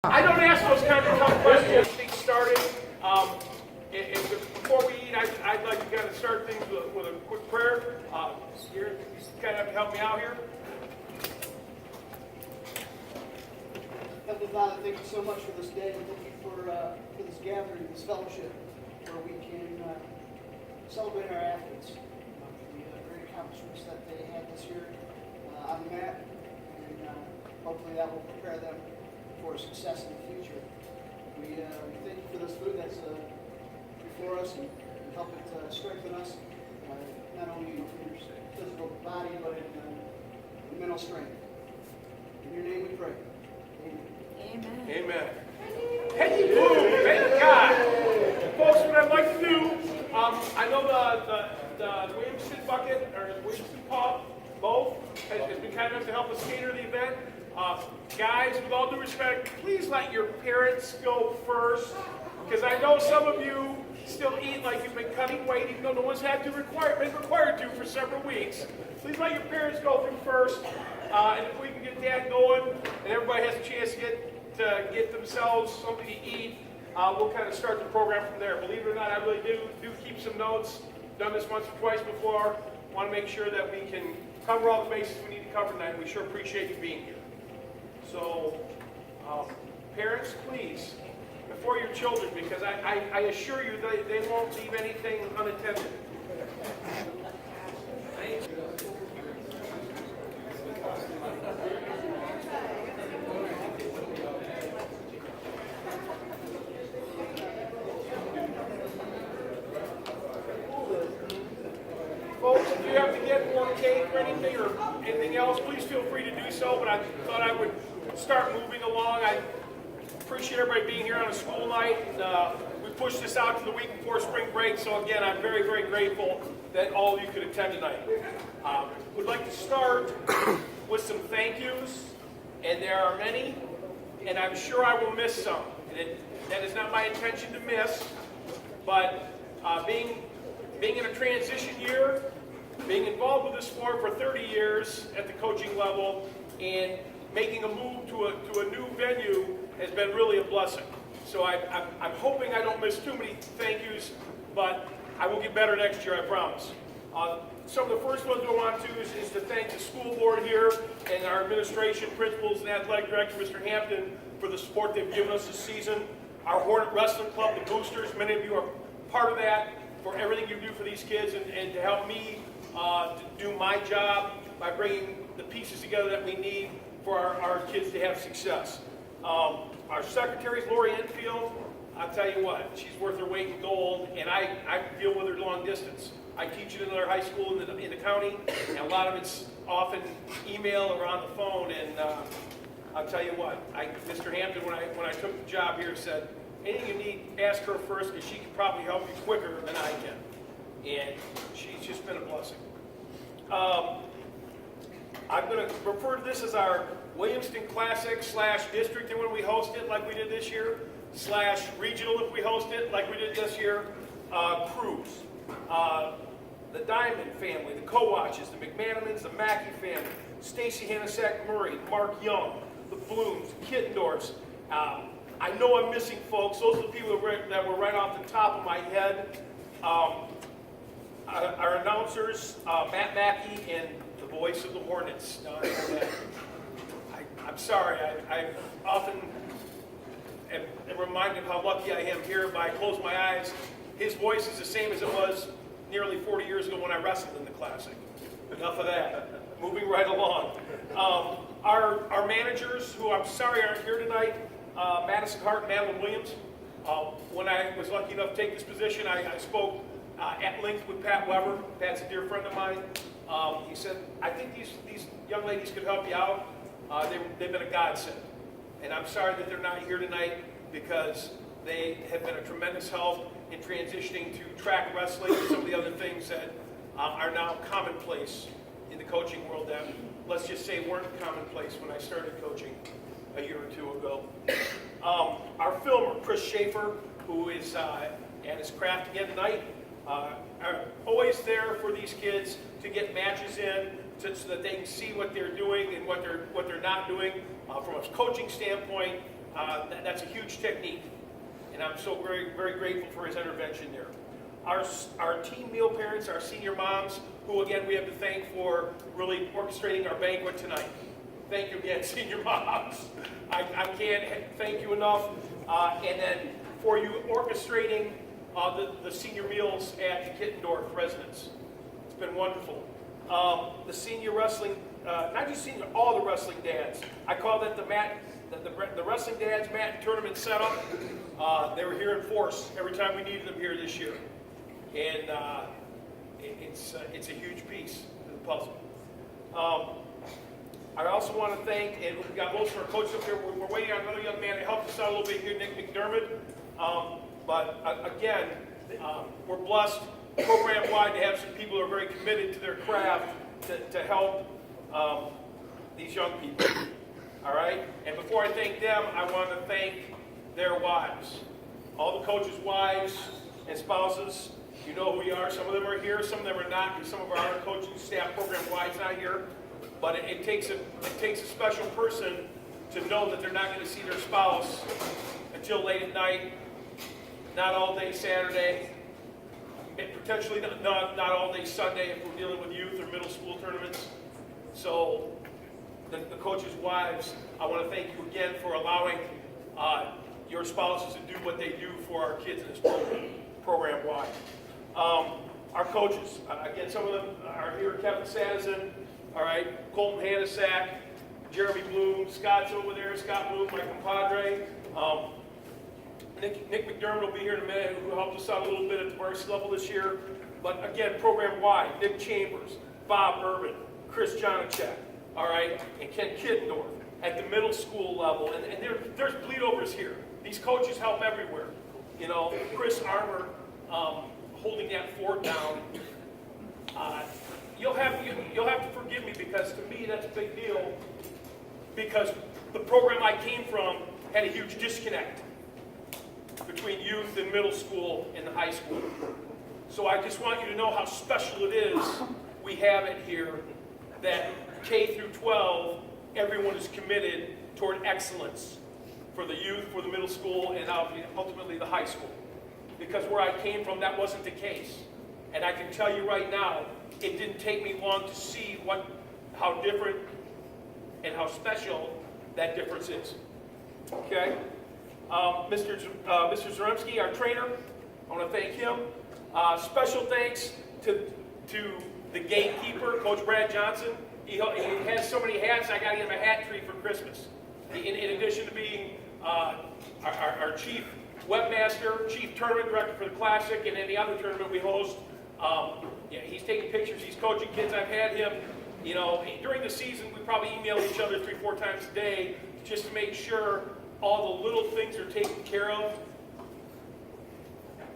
I don't ask those kind of tough questions. Things started. Before we eat, I'd like to kind of start things with a quick prayer. Here, you kind of have to help me out here. Heavenly Father, thank you so much for this day. Thank you for this gathering, this fellowship, where we can celebrate our athletes. The great accomplishments that they had this year on the mat, and hopefully that will prepare them for success in the future. We thank you for this food that's before us and help it strengthen us, not only in your physical body, but in mental strength. In your name we pray. Amen. Amen. Hey, boom! Thank God. Folks, what I'd like to do, I know the Williamson bucket, or Williamson pub, both, has been kind enough to help us cater the event. Guys, with all due respect, please let your parents go first, because I know some of you still eat like you've been cutting weight, even though no one's been required to for several weeks. Please let your parents go through first, and if we can get that going, and everybody has a chance to get themselves something to eat, we'll kind of start the program from there. Believe it or not, I really do keep some notes. Done this once or twice before. Want to make sure that we can cover all the bases we need to cover tonight, and we sure appreciate you being here. So, parents, please, before your children, because I assure you they won't leave anything unattended. Folks, if you have to get more cake or anything else, please feel free to do so, but I thought I would start moving along. I appreciate everybody being here on a school night. We pushed this out to the week before spring break, so again, I'm very, very grateful that all of you could attend tonight. Would like to start with some thank yous, and there are many, and I'm sure I will miss some. That is not my intention to miss, but being in a transition year, being involved with this sport for 30 years at the coaching level, and making a move to a new venue has been really a blessing. So I'm hoping I don't miss too many thank yous, but I will get better next year, I promise. Some of the first ones I want to do is to thank the school board here and our administration, principals, and athletic director, Mr. Hampton, for the support they've given us this season. Our Hornet Wrestling Club, the Boosters, many of you are part of that, for everything you do for these kids and to help me to do my job by bringing the pieces together that we need for our kids to have success. Our secretary, Lori Enfield, I'll tell you what, she's worth her weight in gold, and I deal with her long distance. I teach at another high school in the county, and a lot of it's often email or on the phone, and I'll tell you what, Mr. Hampton, when I took the job here, said, anything you need, ask her first, because she can probably help you quicker than I can. And she's just been a blessing. I'm going to refer to this as our Williamston Classic / district, and when we host it like we did this year, / regional if we host it like we did this year, cruise. The Diamond family, the Kowatches, the McManamans, the Mackey family, Stacy Hanasak Murray, Mark Young, the Blooms, the Kittendorfs. I know I'm missing folks. Those are the people that were right off the top of my head. Our announcers, Matt Mackey and the voice of the Hornets. I'm sorry. I often am reminded of how lucky I am here. But I close my eyes. His voice is the same as it was nearly 40 years ago when I wrestled in the Classic. Enough of that. Moving right along. Our managers, who I'm sorry aren't here tonight, Madison Hart and Madeline Williams. When I was lucky enough to take this position, I spoke at length with Pat Weber. Pat's a dear friend of mine. He said, I think these young ladies could help you out. They've been a godsend. And I'm sorry that they're not here tonight because they have been a tremendous help in transitioning to track wrestling and some of the other things that are now commonplace in the coaching world that, let's just say, weren't commonplace when I started coaching a year or two ago. Our filmer, Chris Schaefer, who is at his craft again tonight, are always there for these kids to get matches in so that they can see what they're doing and what they're not doing. From a coaching standpoint, That's a huge technique, and I'm so very, very grateful for his intervention there. Our team meal parents, our senior moms, who again we have to thank for really orchestrating our banquet tonight. Thank you again, senior moms. I can't thank you enough. And then for you orchestrating the senior meals at the Kittendorf residence. It's been wonderful. The senior wrestling, not just senior, all the wrestling dads. I call that the wrestling dads mat tournament setup. They were here in force every time we needed them here this year. And it's a huge piece to the puzzle. I also want to thank, and we've got most of our coaches up here. We're waiting on another young man to help us out a little bit here, Nick McDermott. Again, we're blessed program-wide to have some people who are very committed to their craft to help these young people. All right? And before I thank them, I want to thank their wives. All the coaches' wives and spouses. You know who we are. Some of them are here, some of them are not, because some of our other coaching staff program-wide is not here. But it takes a special person to know that they're not going to see their spouse until late at night, not all day Saturday, and potentially not all day Sunday if we're dealing with youth or middle school tournaments. So the coaches' wives, I want to thank you again for allowing your spouses to do what they do for our kids in this program-wide. Our coaches, again, some of them are here, Kevin Sadison, all right, Colton Hanasak, Jeremy Bloom, Scott's over there, Scott Bloom, my compadre. Nick McDermott will be here in a minute, who helped us out a little bit at the varsity level this year. But again, program-wide, Nick Chambers, Bob Urban, Chris Janacek, all right, and Ken Kittendorf at the middle school level. And there's bleedovers here. These coaches help everywhere. You know, Chris Armour holding that fort down. You'll have to forgive me, because to me that's a big deal, because the program I came from had a huge disconnect between youth and middle school and the high school. So I just want you to know how special it is we have it here, that K through 12, everyone is committed toward excellence for the youth, for the middle school, and ultimately the high school. Because where I came from, that wasn't the case. And I can tell you right now, it didn't take me long to see how different and how special that difference is. Okay? Mr. Zaremski, our trainer, I want to thank him. Special thanks to the gatekeeper, Coach Brad Johnson. He has so many hats, I got to get him a hat tree for Christmas. In addition to being our chief webmaster, chief tournament director for the Classic, and any other tournament we host. Yeah, he's taking pictures, he's coaching kids. I've had him, you know, during the season, we probably email each other 3-4 times a day just to make sure all the little things are taken care of.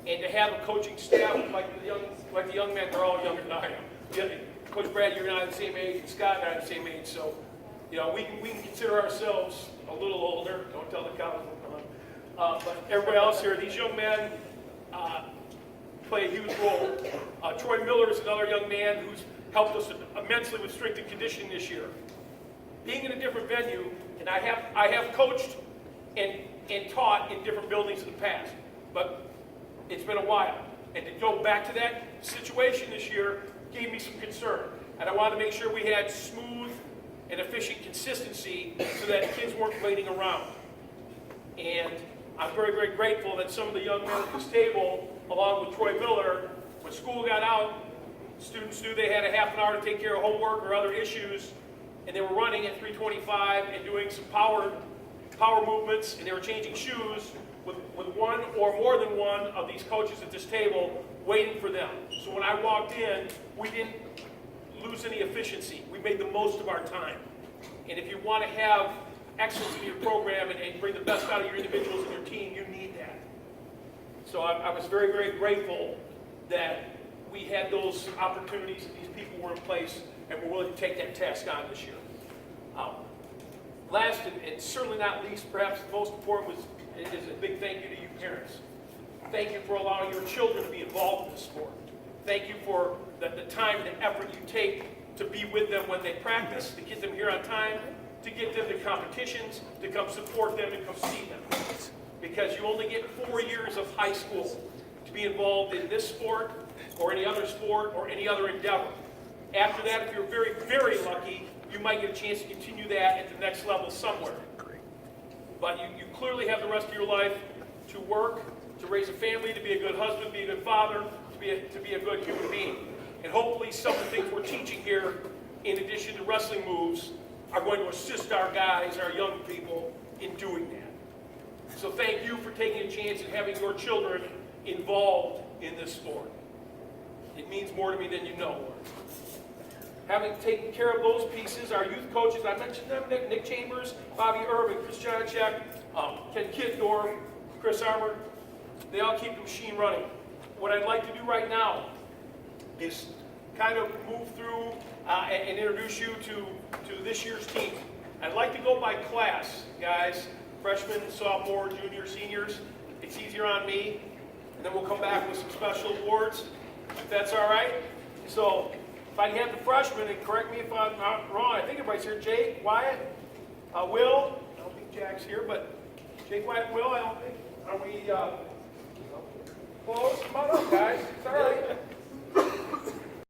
And to have a coaching staff like the young men, they're all younger than I am. Coach Brad, you're not the same age, and Scott and I are the same age, so you know we can consider ourselves a little older. Don't tell the college. But everybody else here, these young men play a huge role. Troy Miller is another young man who's helped us immensely with strength and conditioning this year. Being in a different venue, and I have coached and taught in different buildings in the past, but it's been a while. And to go back to that situation this year gave me some concern. And I wanted to make sure we had smooth and efficient consistency so that kids weren't waiting around. And I'm very, very grateful that some of the young men at this table, along with Troy Miller, when school got out, students knew they had a half an hour to take care of homework or other issues, and they were running at 325 and doing some power movements, and they were changing shoes with one or more than one of these coaches at this table waiting for them. So when I walked in, we didn't lose any efficiency. We made the most of our time. And if you want to have excellence in your program and bring the best out of your individuals and your team, you need that. So I was very, very grateful that we had those opportunities and these people were in place and were willing to take that task on this year. Last and certainly not least, perhaps the most important, is a big thank you to you parents. Thank you for allowing your children to be involved in this sport. Thank you for the time and the effort you take to be with them when they practice, to get them here on time, to get them to competitions, to come support them, and come see them. Because you only get 4 years of high school to be involved in this sport or any other sport or any other endeavor. After that, if you're very, very lucky, you might get a chance to continue that at the next level somewhere. But you clearly have the rest of your life to work, to raise a family, to be a good husband, be a good father, to be a good human being. And hopefully some of the things we're teaching here, in addition to wrestling moves, are going to assist our guys, our young people, in doing that. So thank you for taking a chance and having your children involved in this sport. It means more to me than you know. Having taken care of those pieces, our youth coaches, I mentioned them, Nick Chambers, Bobby Irvin, Chris Janacek, Ken Kidorf, Chris Armour, they all keep the machine running. What I'd like to do right now is kind of move through and introduce you to this year's team. I'd like to go by class, guys, freshmen, sophomore, junior, seniors. It's easier on me, and then we'll come back with some special awards, if that's all right. So if I can have the freshmen, and correct me if I'm not wrong, I think everybody's here. Jake, Wyatt, Will, I don't think Jack's here, but Jake, Wyatt, Will, I don't think. Are we close? Come on up, guys. It's all right.